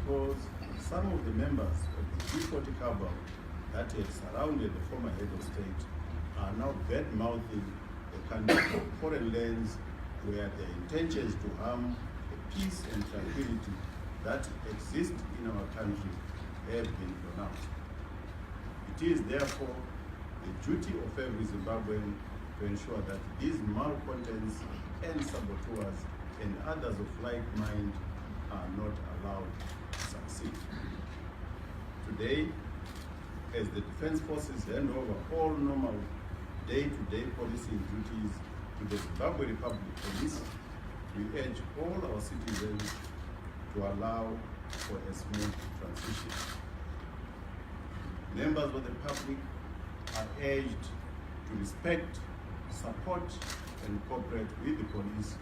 because some of the members of the G40 cabal that had surrounded the former head of state are now bad-mouthing the country for foreign lands where their intentions to harm the peace and tranquility that exist in our country have been pronounced. It is therefore the duty of every Zimbabwean to ensure that these malcontents and saboteurs and others of like mind are not allowed to succeed. Today, as the Defense Forces hand over all normal day-to-day policing duties to the Zimbabwe Republic Police, we urge all our citizens to allow for a smooth transition. Members of the public are urged to respect, support, and cooperate with the police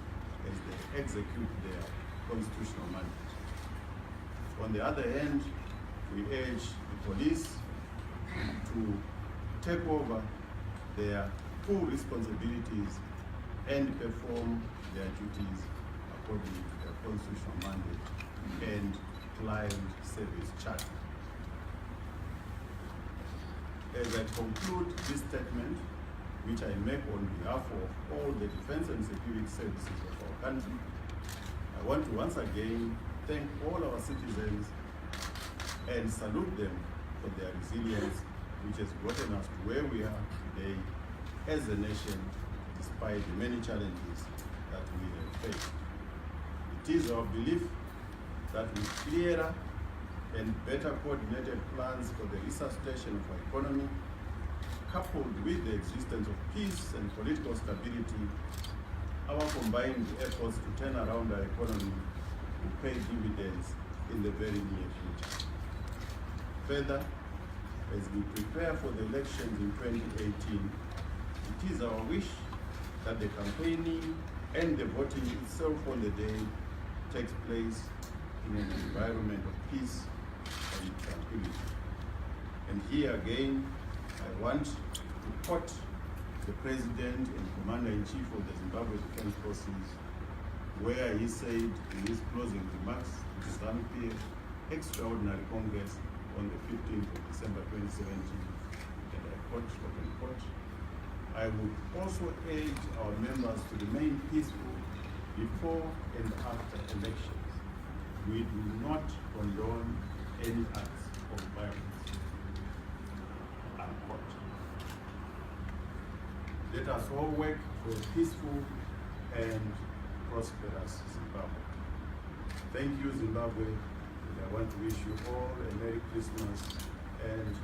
as they execute their constitutional mandate. On the other hand, we urge the police to take over their full responsibilities and perform their duties according to their constitutional mandate and client service charter. As I conclude this statement, which I make on behalf of all the defense and security services of our country, I want to once again thank all our citizens and salute them for their resilience, which has gotten us to where we are today as a nation, despite the many challenges that we have faced. It is our belief that with clearer and better coordinated plans for the resuscitation of our economy, coupled with the existence of peace and political stability, our combined efforts to turn around our economy will pay dividends in the very near future. Further, as we prepare for the elections in 2018, it is our wish that the campaigning and the voting itself on the day takes place in an environment of peace and tranquility. And here again, I want to quote the President and Commander-in-Chief of the Zimbabwe Defense Forces, where he said in his closing remarks to the ZANU-PF Extraordinary Congress on the 15th of December 2017, and I quote, open quote, "I would also urge our members to remain peaceful before and after elections. We do not condone any acts of violence." Unquote. Let us all work for a peaceful and prosperous Zimbabwe. Thank you, Zimbabwe, and I want to wish you all a Merry Christmas and